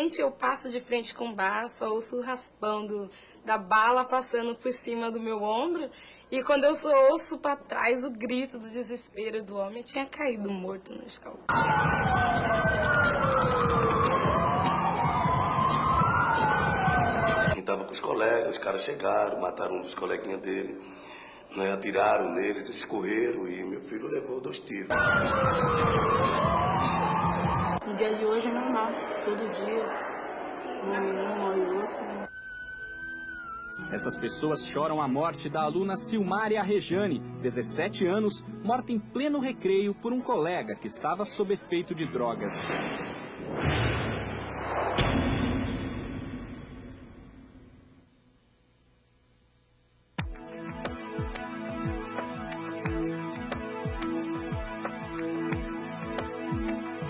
frente, eu passo de frente com o bar, só ouço raspando da bala passando por cima do meu ombro. E quando eu só ouço para trás o grito do desespero do homem, eu tinha caído morto no escalão. Estava com os colegas, os caras chegaram, mataram um dos coleguinhas dele, né, atiraram neles, eles correram e meu filho levou 2 tiros. No dia de hoje é normal, todo dia, morre um, morre outro. Essas pessoas choram a morte da aluna Silmária Rejane, 17 anos, morta em pleno recreio por um colega que estava sob efeito de drogas.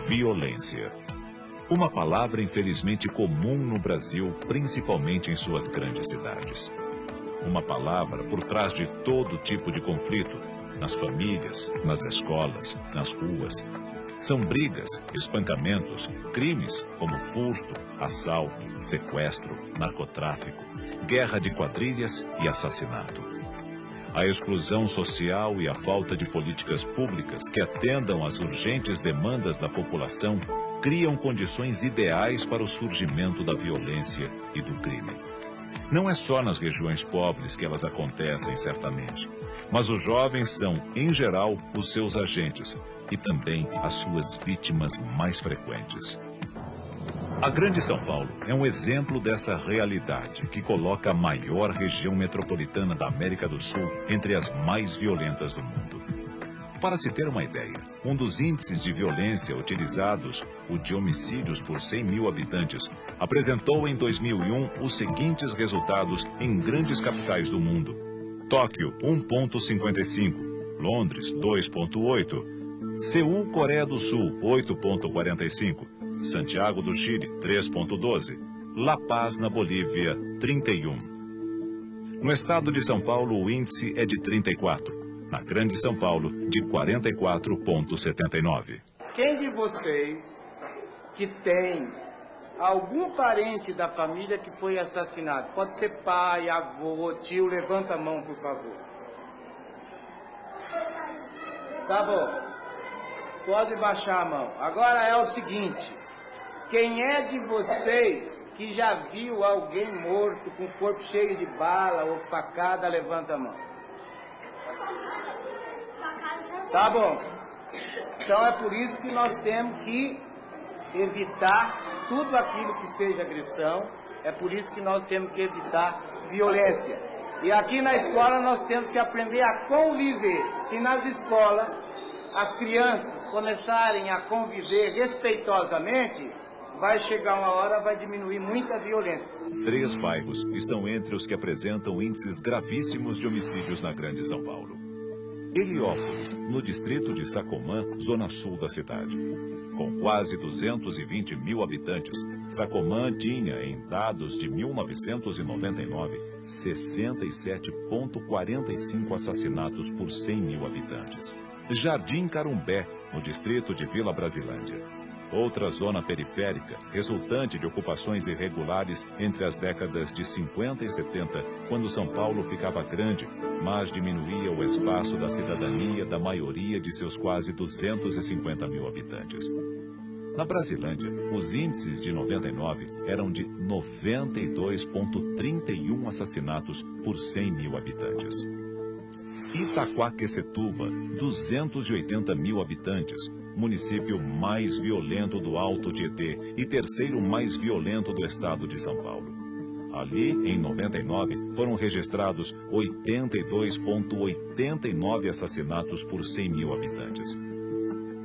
Violência. Uma palavra infelizmente comum no Brasil, principalmente em suas grandes cidades. Uma palavra por trás de todo tipo de conflito, nas famílias, nas escolas, nas ruas. São brigas, espancamentos, crimes como furto, assalto, sequestro, narcotráfico, guerra de quadrilhas e assassinato. A exclusão social e a falta de políticas públicas que atendam às urgentes demandas da população criam condições ideais para o surgimento da violência e do crime. Não é só nas regiões pobres que elas acontecem, certamente, mas os jovens são, em geral, os seus agentes e também as suas vítimas mais frequentes. A Grande São Paulo é um exemplo dessa realidade que coloca a maior região metropolitana da América do Sul entre as mais violentas do mundo. Para se ter uma ideia, um dos índices de violência utilizados, o de homicídios por 100 mil habitantes, apresentou em 2001 os seguintes resultados em grandes capitais do mundo: Tóquio, 1,55, Londres, 2,8, Seul, Coreia do Sul, 8,45, Santiago do Chile, 3,12. La Paz, na Bolívia, 31. No estado de São Paulo, o índice é de 34. Na Grande São Paulo, de 44,79. Quem de vocês que tem algum parente da família que foi assassinado? Pode ser pai, avô, tio, levanta a mão, por favor. Tá bom. Pode baixar a mão. Agora é o seguinte. Quem é de vocês que já viu alguém morto com o corpo cheio de bala ou facada, levanta a mão. Tá bom. Então é por isso que nós temos que evitar tudo aquilo que seja agressão. É por isso que nós temos que evitar violência. E aqui na escola nós temos que aprender a conviver. Se nas escolas as crianças começarem a conviver respeitosamente, vai chegar uma hora, vai diminuir muita violência. 3 bairros estão entre os que apresentam índices gravíssimos de homicídios na Grande São Paulo. Heliópolis, no distrito de Sacomã, zona sul da cidade. Com quase 220 mil habitantes, Sacomã tinha, em dados de 1999, 67,45 assassinatos por 100 mil habitantes. Jardim Carumbé, no distrito de Vila Brasilândia. Outra zona periférica, resultante de ocupações irregulares entre as décadas de 50 e 70, quando São Paulo ficava grande, mas diminuía o espaço da cidadania da maioria de seus quase 250 mil habitantes. Na Brasilândia, os índices de 99 eram de 92,31 assassinatos por 100 mil habitantes. Itaquaquecetuba, 280 mil habitantes, município mais violento do Alto Tietê e terceiro mais violento do estado de São Paulo. Ali, em 99, foram registrados 82,89 assassinatos por 100 mil habitantes.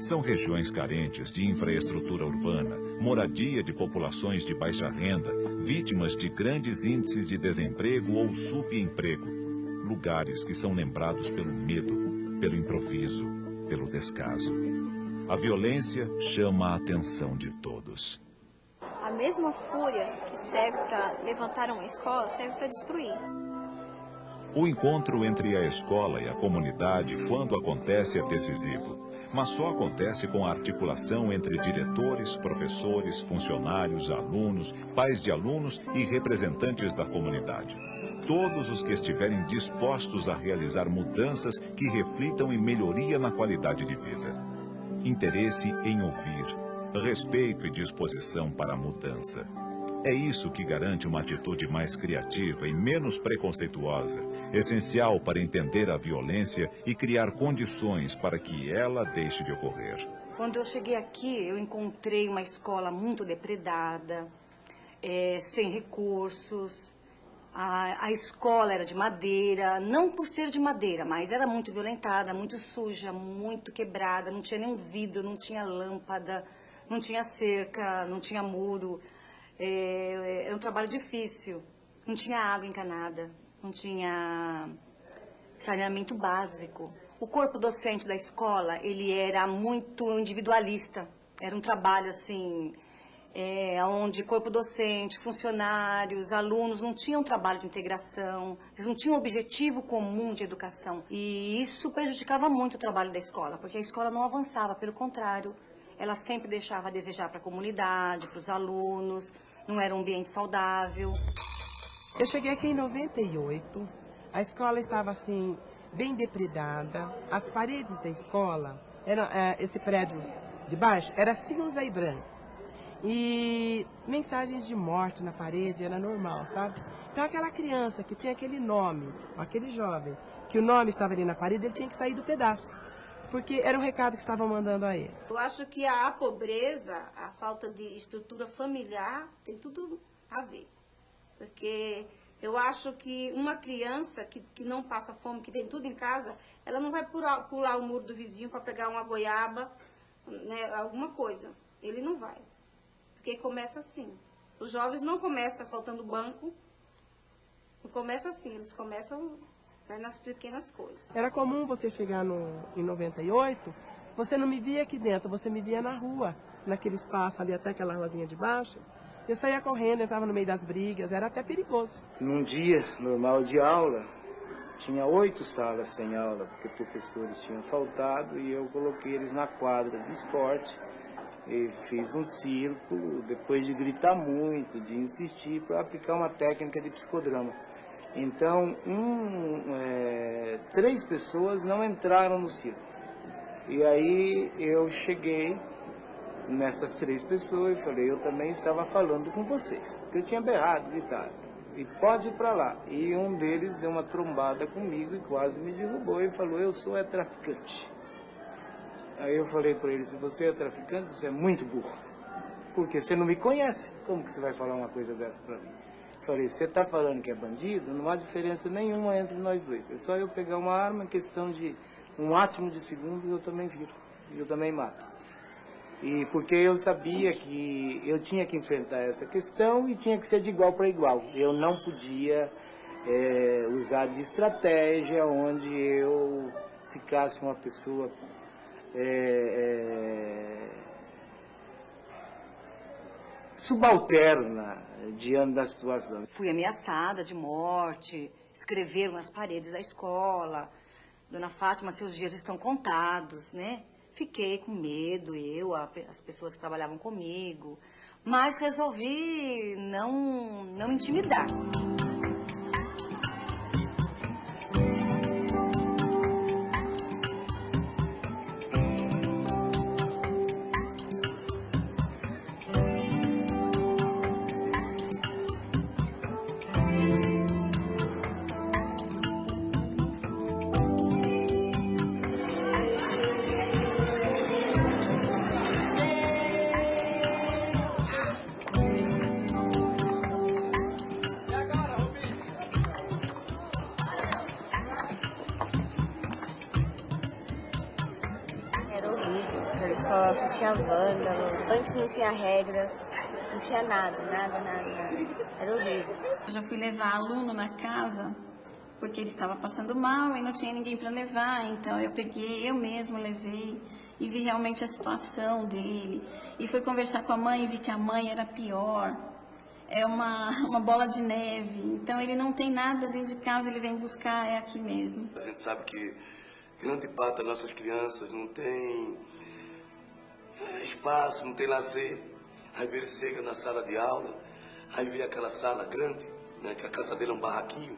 São regiões carentes de infraestrutura urbana, moradia de populações de baixa renda, vítimas de grandes índices de desemprego ou subemprego. Lugares que são lembrados pelo medo, pelo improviso, pelo descaso. A violência chama a atenção de todos. A mesma fúria que serve para levantar uma escola serve para destruir. O encontro entre a escola e a comunidade, quando acontece, é decisivo. mas só acontece com a articulação entre diretores, professores, funcionários, alunos, pais de alunos e representantes da comunidade. Todos os que estiverem dispostos a realizar mudanças que reflitam em melhoria na qualidade de vida. Interesse em ouvir, respeito e disposição para a mudança. É isso que garante uma atitude mais criativa e menos preconceituosa, essencial para entender a violência e criar condições para que ela deixe de ocorrer. Quando eu cheguei aqui, eu encontrei uma escola muito depredada, sem recursos. A escola era de madeira, não por ser de madeira, mas era muito violentada, muito suja, muito quebrada, não tinha nenhum vidro, não tinha lâmpada, não tinha cerca, não tinha muro. Era um trabalho difícil, não tinha água encanada, não tinha saneamento básico. O corpo docente da escola, ele era muito individualista, era um trabalho assim, onde corpo docente, funcionários, alunos não tinham trabalho de integração, eles não tinham objetivo comum de educação. E isso prejudicava muito o trabalho da escola, porque a escola não avançava, pelo contrário, ela sempre deixava a desejar para a comunidade, para os alunos, não era um ambiente saudável. Eu cheguei aqui em 98, a escola estava assim, bem depredada, as paredes da escola, esse prédio de baixo, era cinza e branco. E mensagens de morte na parede era normal, sabe? Então aquela criança que tinha aquele nome, aquele jovem, que o nome estava ali na parede, ele tinha que sair do pedaço. Porque era o recado que estavam mandando a ele. Eu acho que a pobreza, a falta de estrutura familiar, tem tudo a ver. Porque eu acho que uma criança que não passa fome, que tem tudo em casa, ela não vai pular o muro do vizinho para pegar uma goiaba, né, alguma coisa. Ele não vai. Porque começa assim. Os jovens não começam assaltando banco, não começa assim, eles começam nas pequenas coisas. Era comum você chegar em 98, você não me via aqui dentro, você me via na rua, naquele espaço ali até aquela ruazinha de baixo. Eu saía correndo, entrava no meio das brigas, era até perigoso. Num dia normal de aula, tinha 8 salas sem aula, porque professores tinham faltado e eu coloquei eles na quadra de esporte e fiz um círculo, depois de gritar muito, de insistir, para aplicar uma técnica de psicodrama. Então, 3 pessoas não entraram no círculo. E aí eu cheguei nessas 3 pessoas e falei, eu também estava falando com vocês. Eu tinha berrado, gritado. E pode ir para lá. E um deles deu uma trombada comigo e quase me derrubou e falou, eu sou traficante. Aí eu falei para ele, se você é traficante, você é muito burro. Porque você não me conhece. Como que você vai falar uma coisa dessa para mim? Falei, você está falando que é bandido? Não há diferença nenhuma entre nós dois. É só eu pegar uma arma, em questão de um átimo de segundo, eu também viro. Eu também mato. E porque eu sabia que eu tinha que enfrentar essa questão e tinha que ser de igual para igual. Eu não podia usar de estratégia onde eu ficasse uma pessoa subalterna diante da situação. Fui ameaçada de morte, escreveram nas paredes da escola, Dona Fátima, seus dias estão contados, né? Fiquei com medo, as pessoas que trabalhavam comigo, mas resolvi não intimidar. Só tinha vândalo, antes não tinha regras, não tinha nada. Era horrível. Eu já fui levar aluno na casa, porque ele estava passando mal e não tinha ninguém para levar, então eu mesmo levei e vi realmente a situação dele. E fui conversar com a mãe e vi que a mãe era pior. É uma bola de neve, então ele não tem nada dentro de casa, ele vem buscar, é aqui mesmo. A gente sabe que grande parte das nossas crianças não tem espaço, não tem lazer. Aí ele chega na sala de aula, aí vê aquela sala grande, né, que a casa dele é um barraquinho,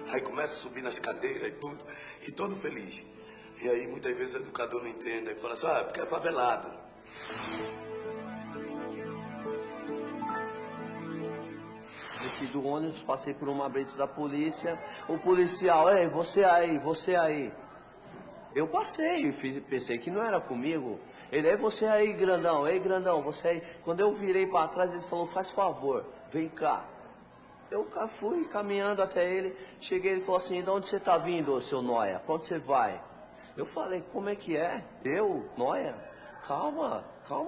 aí começa a subir nas cadeiras e tudo, e todo feliz. E aí muitas vezes o educador não entende, aí fala assim, porque é favelado. Desci do ônibus, passei por uma blitz da polícia, o policial, ei, você aí. Eu passei, pensei que não era comigo. Ele, ei, você aí, grandão, você aí. Quando eu virei para trás, ele falou, faz favor, vem cá. Eu fui caminhando até ele, cheguei, ele falou assim, de onde você tá vindo, seu nóia? Pra onde você vai? Eu falei, como é que é? Eu, nóia? Calma,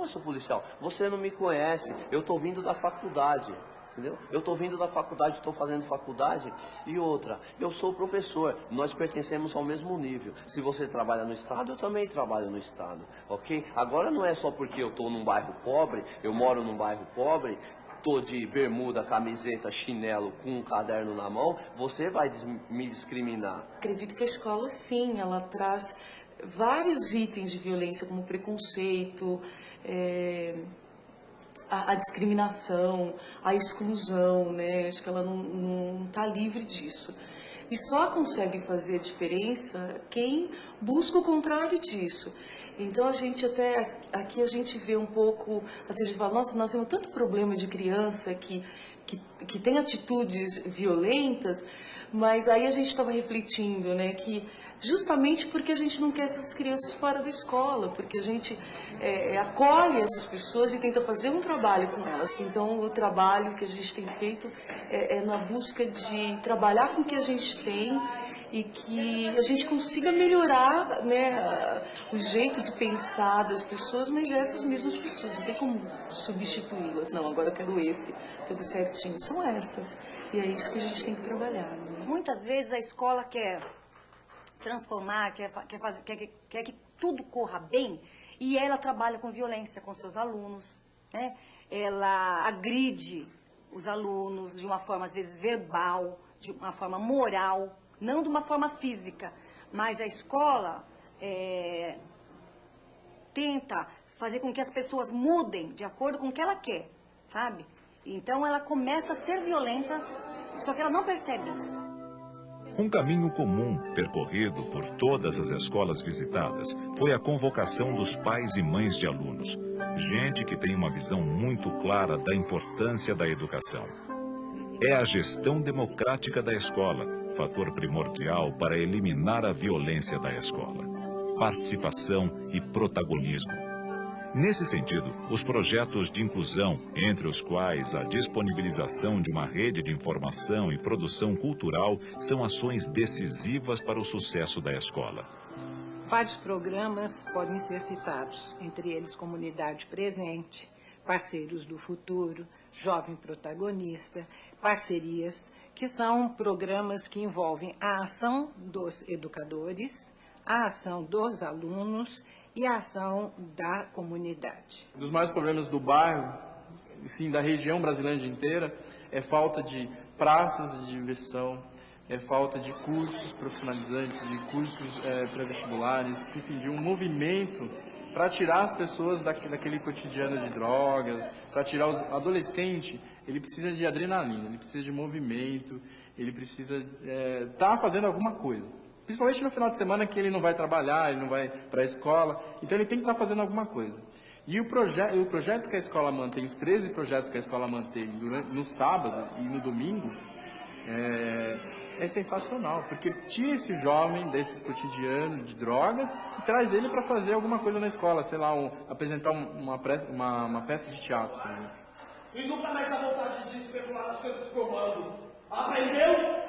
seu policial. Você não me conhece, eu tô vindo da faculdade. Entendeu? Eu estou vindo da faculdade, estou fazendo faculdade. E outra, eu sou professor, nós pertencemos ao mesmo nível. Se você trabalha no estado, eu também trabalho no estado, ok? Agora não é só porque eu estou num bairro pobre, eu moro num bairro pobre, estou de bermuda, camiseta, chinelo, com um caderno na mão, você vai me discriminar. Acredito que a escola, sim, ela traz vários itens de violência, como preconceito, a discriminação, a exclusão, né? Acho que ela não está livre disso. E só consegue fazer a diferença quem busca o contrário disso. Então a gente até, aqui a gente vê um pouco, às vezes fala, nossa, nós temos tanto problema de criança que tem atitudes violentas, mas aí a gente estava refletindo, né, que justamente porque a gente não quer essas crianças fora da escola, porque a gente acolhe essas pessoas e tenta fazer um trabalho com elas. Então o trabalho que a gente tem feito é na busca de trabalhar com o que a gente tem e que a gente consiga melhorar, né, o jeito de pensar das pessoas, mas essas mesmas pessoas, não tem como substituí-las. Não, agora eu quero esse, tudo certinho. São essas. E é isso que a gente tem que trabalhar. Né? Muitas vezes a escola quer transformar, quer que tudo corra bem, e ela trabalha com violência com seus alunos, né? Ela agride os alunos de uma forma, às vezes, verbal, de uma forma moral, não de uma forma física, mas a escola tenta fazer com que as pessoas mudem de acordo com o que ela quer, sabe? Então ela começa a ser violenta, só que ela não percebe isso. Um caminho comum percorrido por todas as escolas visitadas foi a convocação dos pais e mães de alunos, gente que tem uma visão muito clara da importância da educação. É a gestão democrática da escola, fator primordial para eliminar a violência da escola. Participação e protagonismo. Nesse sentido, os projetos de inclusão, entre os quais a disponibilização de uma rede de informação e produção cultural, são ações decisivas para o sucesso da escola. Vários programas podem ser citados, entre eles Comunidade Presente, Parceiros do Futuro, Jovem Protagonista, Parcerias, que são programas que envolvem a ação dos educadores, a ação dos alunos e a ação da comunidade. Um dos maiores problemas do bairro, sim, da região brasileira inteira, é falta de praças de diversão, é falta de cursos profissionalizantes, de cursos pré-vestibulares, enfim, de um movimento para tirar as pessoas daquele cotidiano de drogas, para tirar o adolescente. Ele precisa de adrenalina, ele precisa de movimento, ele precisa estar fazendo alguma coisa. Principalmente no final de semana que ele não vai trabalhar, ele não vai para a escola, então ele tem que estar fazendo alguma coisa. E o projeto que a escola mantém, os 13 projetos que a escola mantém no sábado e no domingo, é sensacional, porque tira esse jovem desse cotidiano de drogas e traz ele para fazer alguma coisa na escola, sei lá, apresentar uma peça de teatro. Né? E nunca mais dá vontade de especular nas coisas que eu mando. Aprendeu?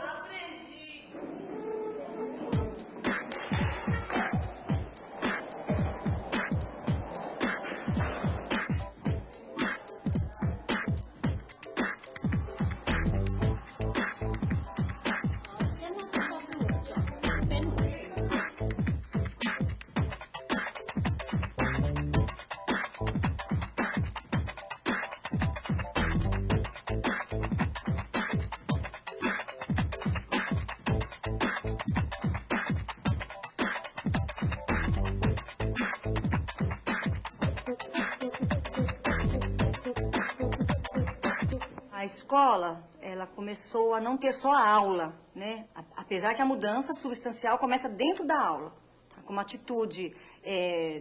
a escola, ela começou a não ter só a aula, né? Apesar que a mudança substancial começa dentro da aula, tá? Com uma atitude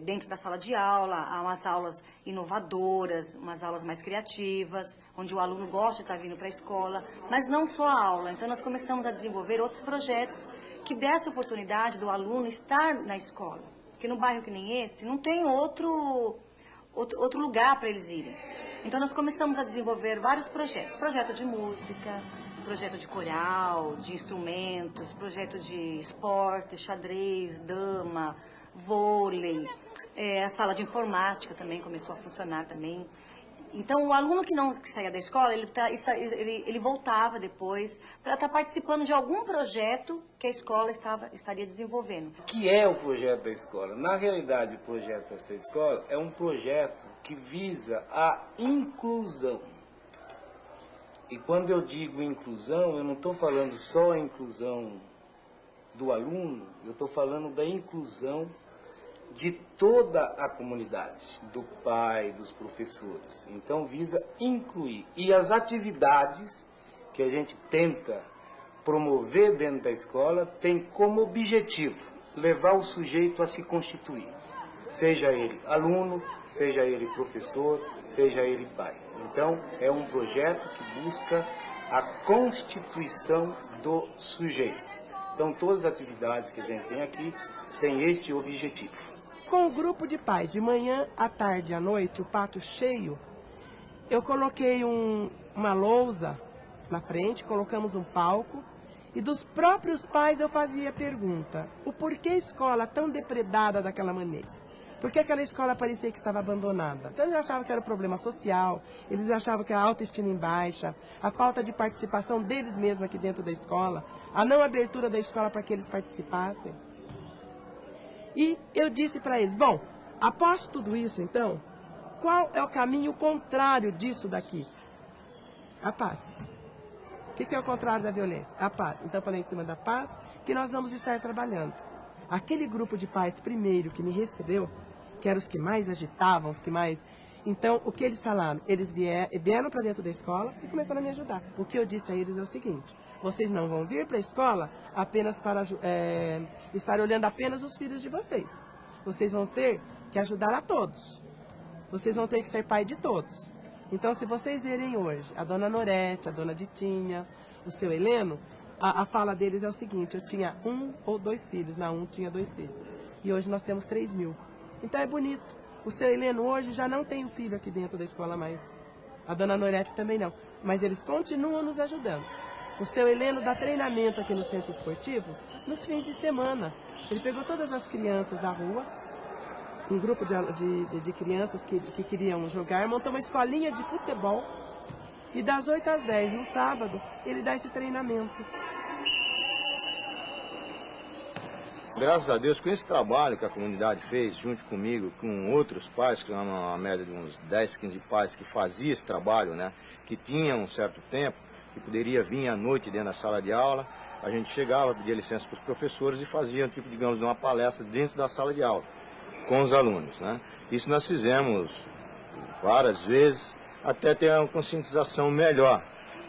dentro da sala de aula, há umas aulas inovadoras, umas aulas mais criativas, onde o aluno gosta de estar vindo para a escola, mas não só a aula. Então nós começamos a desenvolver outros projetos que dessem oportunidade do aluno estar na escola. Porque no bairro que nem esse, não tem outro lugar para eles irem. Então nós começamos a desenvolver vários projetos. Projeto de música, projeto de coral, de instrumentos, projeto de esporte, xadrez, dama, vôlei, a sala de informática também começou a funcionar também. Então o aluno que saía da escola, ele voltava depois para estar participando de algum projeto que a escola estaria desenvolvendo. O que é o projeto da escola? Na realidade, o projeto dessa escola é um projeto que visa a inclusão. E quando eu digo inclusão, eu não estou falando só a inclusão do aluno, eu estou falando da inclusão de toda a comunidade, do pai, dos professores. Então visa incluir. E as atividades que a gente tenta promover dentro da escola tem como objetivo levar o sujeito a se constituir. Seja ele aluno, seja ele professor, seja ele pai. Então é um projeto que busca a constituição do sujeito. Então todas as atividades que a gente tem aqui têm este objetivo. Com o grupo de pais, de manhã, à tarde e à noite, o pátio cheio, eu coloquei uma lousa na frente, colocamos um palco, e dos próprios pais eu fazia a pergunta: o porquê a escola tão depredada daquela maneira? Por que aquela escola parecia que estava abandonada? Então eles achavam que era problema social, eles achavam que a autoestima em baixa, a falta de participação deles mesmos aqui dentro da escola, a não abertura da escola para que eles participassem. E eu disse para eles: bom, após tudo isso, então, qual é o caminho contrário disso daqui? A paz. O que é o contrário da violência? A paz. Então, eu falei em cima da paz que nós vamos estar trabalhando. Aquele grupo de pais primeiro que me recebeu, que eram os que mais agitavam, os que mais... Então, o que eles falaram? Eles vieram para dentro da escola e começaram a me ajudar. O que eu disse a eles é o seguinte: vocês não vão vir para a escola apenas para estar olhando apenas os filhos de vocês. Vocês vão ter que ajudar a todos. Vocês vão ter que ser pai de todos. Então, se vocês verem hoje a dona Norete, a dona Ditinha, o seu Heleno, a fala deles é o seguinte: eu tinha 1 ou 2 filhos. Não, um tinha 2 filhos. E hoje nós temos 3.000. Então é bonito. O seu Heleno hoje já não tem um filho aqui dentro da escola mais. A dona Norete também não. Mas eles continuam nos ajudando. O seu Heleno dá treinamento aqui no centro esportivo nos fins de semana. Ele pegou todas as crianças da rua, um grupo de crianças que queriam jogar, montou uma escolinha de futebol e das 8 às 10 no sábado ele dá esse treinamento. Graças a Deus, com esse trabalho que a comunidade fez, junto comigo, com outros pais, que eram uma média de uns 10, 15 pais que faziam esse trabalho, né, que tinham um certo tempo, que poderia vir à noite dentro da sala de aula, a gente chegava, pedia licença para os professores e fazia, tipo, digamos, uma palestra dentro da sala de aula, com os alunos, né. Isso nós fizemos várias vezes, até ter uma conscientização melhor,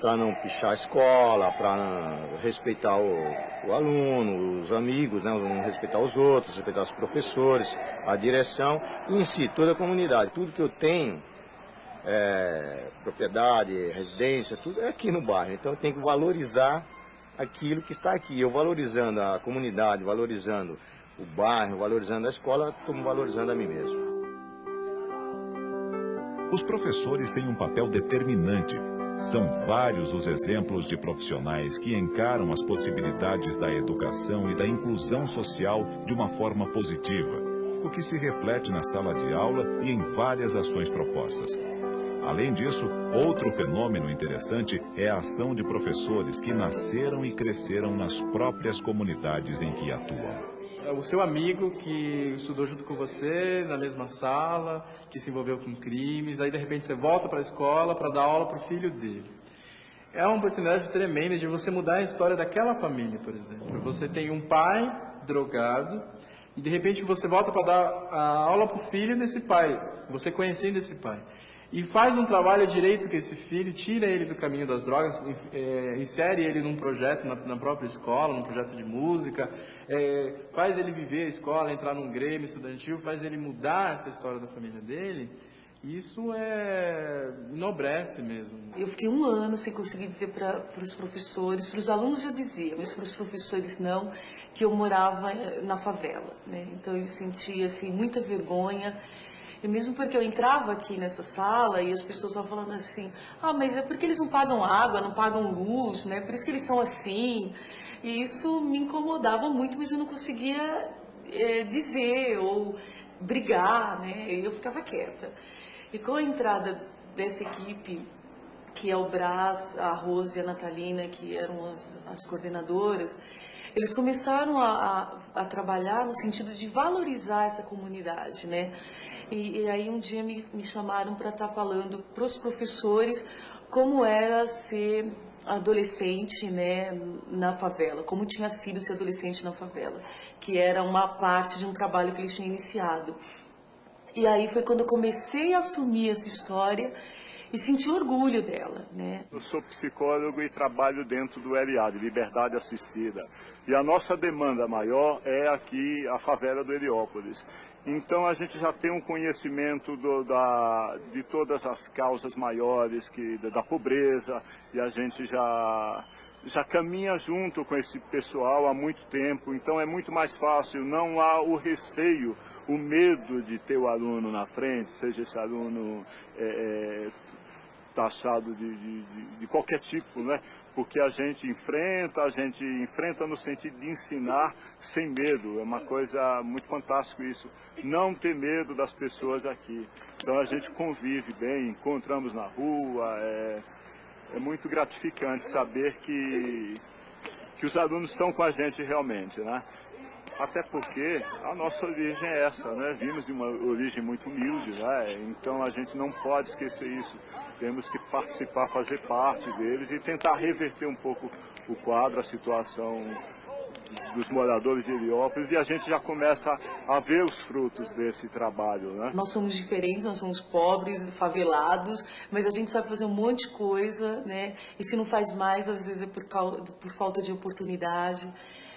para não pichar a escola, para respeitar o aluno, os amigos, né, respeitar os outros, respeitar os professores, a direção e em si toda a comunidade. Tudo que eu tenho, propriedade, residência, tudo é aqui no bairro. Então eu tenho que valorizar aquilo que está aqui. Eu valorizando a comunidade, valorizando o bairro, valorizando a escola, estou valorizando a mim mesmo. Os professores têm um papel determinante. São vários os exemplos de profissionais que encaram as possibilidades da educação e da inclusão social de uma forma positiva, o que se reflete na sala de aula e em várias ações propostas. Além disso, outro fenômeno interessante é a ação de professores que nasceram e cresceram nas próprias comunidades em que atuam. O seu amigo que estudou junto com você, na mesma sala, que se envolveu com crimes, aí de repente você volta para a escola para dar aula para o filho dele. É uma oportunidade tremenda de você mudar a história daquela família, por exemplo. Você tem um pai drogado e de repente você volta para dar a aula para o filho desse pai, você conhecendo esse pai. e faz um trabalho direito com esse filho, tira ele do caminho das drogas, insere ele num projeto na própria escola, num projeto de música, faz ele viver a escola, entrar num grêmio estudantil, faz ele mudar essa história da família dele. Isso enobrece mesmo. Eu fiquei 1 ano sem conseguir dizer para os professores, para os alunos eu dizia, mas para os professores não, que eu morava na favela, né? Então eu sentia assim, muita vergonha. E mesmo porque eu entrava aqui nessa sala e as pessoas estavam falando assim, mas é porque eles não pagam água, não pagam luz, né? Por isso que eles são assim. E isso me incomodava muito, mas eu não conseguia dizer ou brigar, né? E eu ficava quieta. E com a entrada dessa equipe, que é o Brás, a Rose e a Natalina, que eram as coordenadoras, eles começaram a trabalhar no sentido de valorizar essa comunidade, né? E aí um dia me chamaram para estar falando para os professores como era ser adolescente, né, na favela, como tinha sido ser adolescente na favela, que era uma parte de um trabalho que eles tinham iniciado. E aí foi quando eu comecei a assumir essa história e senti orgulho dela, né? Eu sou psicólogo e trabalho dentro do LA, de Liberdade Assistida. E a nossa demanda maior é aqui a favela do Heliópolis. Então a gente já tem um conhecimento de todas as causas maiores da pobreza, e a gente já caminha junto com esse pessoal há muito tempo. Então é muito mais fácil, não há o receio, o medo de ter o aluno na frente, seja esse aluno taxado de qualquer tipo, né? Porque a gente enfrenta no sentido de ensinar sem medo. É uma coisa muito fantástica isso. Não ter medo das pessoas aqui. Então a gente convive bem, encontramos na rua. É muito gratificante saber que os alunos estão com a gente realmente, né? Até porque a nossa origem é essa, né? Vimos de uma origem muito humilde, né? Então a gente não pode esquecer isso. Temos que participar, fazer parte deles e tentar reverter um pouco o quadro, a situação dos moradores de Heliópolis, e a gente já começa a ver os frutos desse trabalho, né? Nós somos diferentes, nós somos pobres, favelados, mas a gente sabe fazer um monte de coisa, né? E se não faz mais, às vezes é por falta de oportunidade.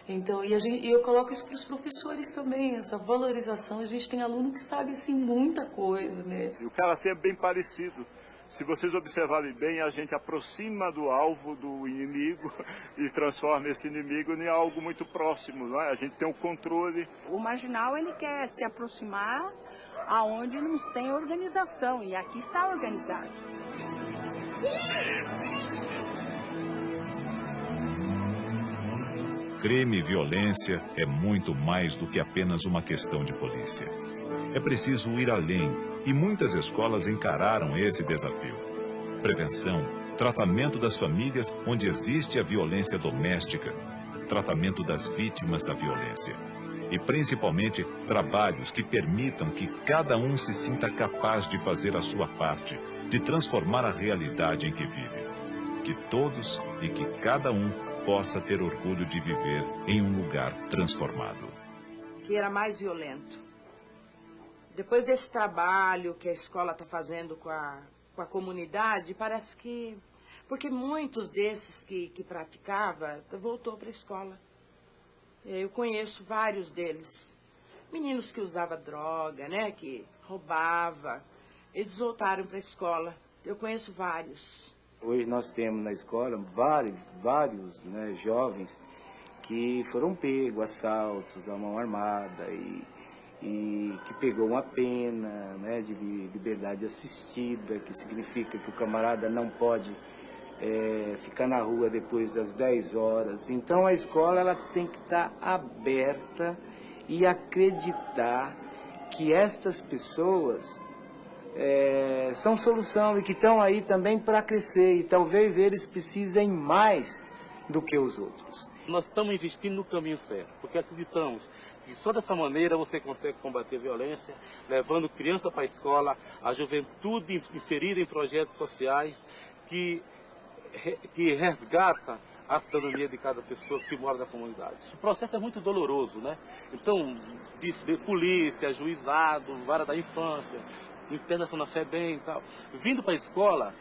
Então, e eu coloco isso para os professores também, essa valorização. A gente tem aluno que sabe, assim, muita coisa, né? E o karatê é bem parecido. Se vocês observarem bem, a gente aproxima do alvo do inimigo e transforma esse inimigo em algo muito próximo, não é? A gente tem o controle. O marginal, ele quer se aproximar aonde não tem organização, e aqui está organizado. Crime e violência é muito mais do que apenas uma questão de polícia. É preciso ir além, e muitas escolas encararam esse desafio. Prevenção, tratamento das famílias onde existe a violência doméstica, tratamento das vítimas da violência. E principalmente trabalhos que permitam que cada um se sinta capaz de fazer a sua parte, de transformar a realidade em que vive. Que todos e que cada um possa ter orgulho de viver em um lugar transformado. Que era mais violento. Depois desse trabalho que a escola está fazendo com a comunidade, parece que... Porque muitos desses que praticava, voltou para a escola. Eu conheço vários deles. Meninos que usavam droga, né, que roubava. Eles voltaram para a escola. Eu conheço vários. Hoje nós temos na escola vários né, jovens que foram pegos, assaltos à mão armada e que pegou uma pena, né, de liberdade assistida, que significa que o camarada não pode ficar na rua depois das 10 horas. Então a escola ela tem que estar aberta e acreditar que estas pessoas são solução e que estão aí também para crescer, e talvez eles precisem mais do que os outros. Nós estamos investindo no caminho certo, porque acreditamos que só dessa maneira você consegue combater a violência, levando criança para a escola, a juventude inserida em projetos sociais que resgata a cidadania de cada pessoa que mora na comunidade. O processo é muito doloroso, né? Então, de polícia, juizado, vara da infância, internação na FEBEM e tal. Vindo para a escola,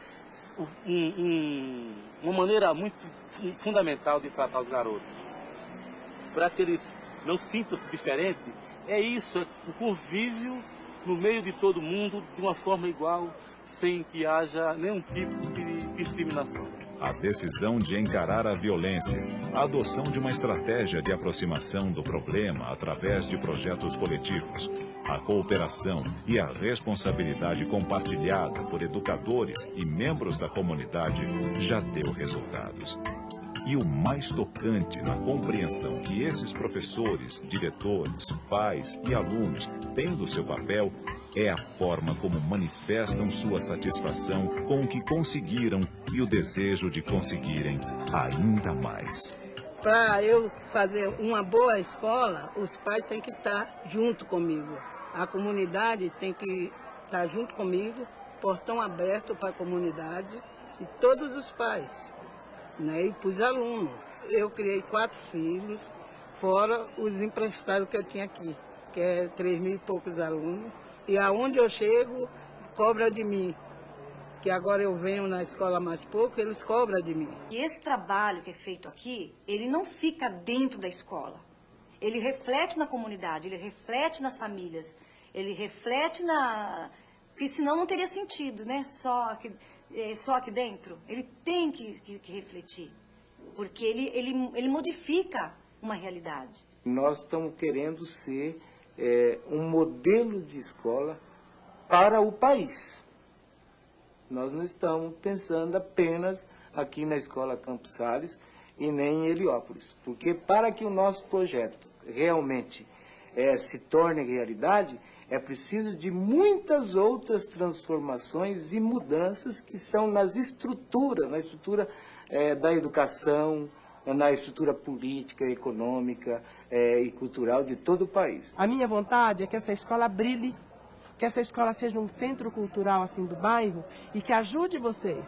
uma maneira muito fundamental de tratar os garotos, para que eles não sintam-se diferentes, é isso, é o convívio no meio de todo mundo, de uma forma igual, sem que haja nenhum tipo de discriminação. A decisão de encarar a violência, a adoção de uma estratégia de aproximação do problema através de projetos coletivos, a cooperação e a responsabilidade compartilhada por educadores e membros da comunidade já deu resultados. E o mais tocante na compreensão que esses professores, diretores, pais e alunos têm do seu papel é a forma como manifestam sua satisfação com o que conseguiram e o desejo de conseguirem ainda mais. Para eu fazer uma boa escola, os pais têm que estar junto comigo. A comunidade tem que estar junto comigo, portão aberto para a comunidade e todos os pais, né? E para os alunos. Eu criei 4 filhos, fora os emprestados que eu tinha aqui, que é 3.000 e poucos alunos. E aonde eu chego, cobra de mim. Que agora eu venho na escola mais pouco, eles cobram de mim. E esse trabalho que é feito aqui, ele não fica dentro da escola. Ele reflete na comunidade, ele reflete nas famílias, ele reflete na... Porque senão não teria sentido, né? Só aqui dentro. Ele tem que refletir, porque ele modifica uma realidade. Nós estamos querendo ser um modelo de escola para o país. Nós não estamos pensando apenas aqui na Escola Campos Sales e nem em Heliópolis, porque para que o nosso projeto realmente se torne realidade, é preciso de muitas outras transformações e mudanças que são nas estruturas, na estrutura da educação, na estrutura política, econômica e cultural de todo o país. A minha vontade é que essa escola brilhe, que essa escola seja um centro cultural assim do bairro e que ajude vocês.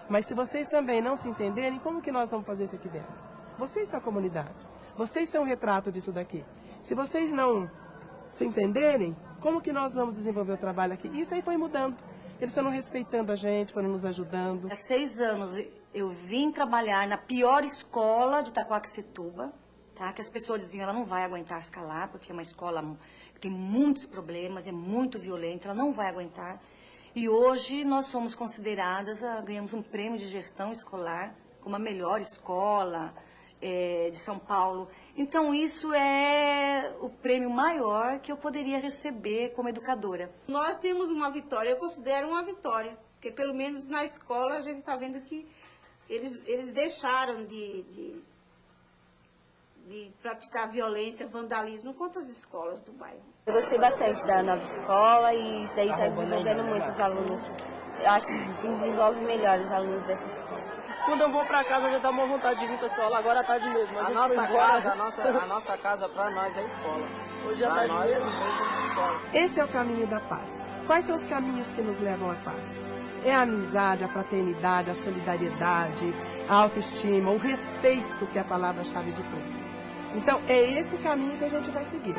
Mas se vocês também não se entenderem, como que nós vamos fazer isso aqui dentro? Vocês são a comunidade, vocês são o retrato disso daqui. Se vocês não se entenderem, como que nós vamos desenvolver o trabalho aqui? Isso aí foi mudando. Eles foram respeitando a gente, foram nos ajudando. Há 6 anos eu vim trabalhar na pior escola de Itaquaquecetuba, tá? Que as pessoas diziam, ela não vai aguentar ficar lá, porque é uma escola que tem muitos problemas, é muito violenta, ela não vai aguentar. E hoje nós somos consideradas, ganhamos um prêmio de gestão escolar como a melhor escola de São Paulo. Então isso é o prêmio maior que eu poderia receber como educadora. Nós temos uma vitória, eu considero uma vitória, porque pelo menos na escola a gente está vendo que eles deixaram de praticar violência, vandalismo contra as escolas do bairro. Eu gostei bastante da nova escola e isso daí está desenvolvendo muito os alunos. Eu acho que se desenvolve melhor os alunos dessa escola. Quando eu vou pra casa, já dá uma vontade de vir pra escola. Agora à tarde mesmo. Mas a nossa casa pra nós é escola. Hoje à tarde mesmo é escola. Esse é o caminho da paz. Quais são os caminhos que nos levam à paz? É a amizade, a fraternidade, a solidariedade, a autoestima, o respeito, que é a palavra-chave de tudo. Então, é esse caminho que a gente vai seguir.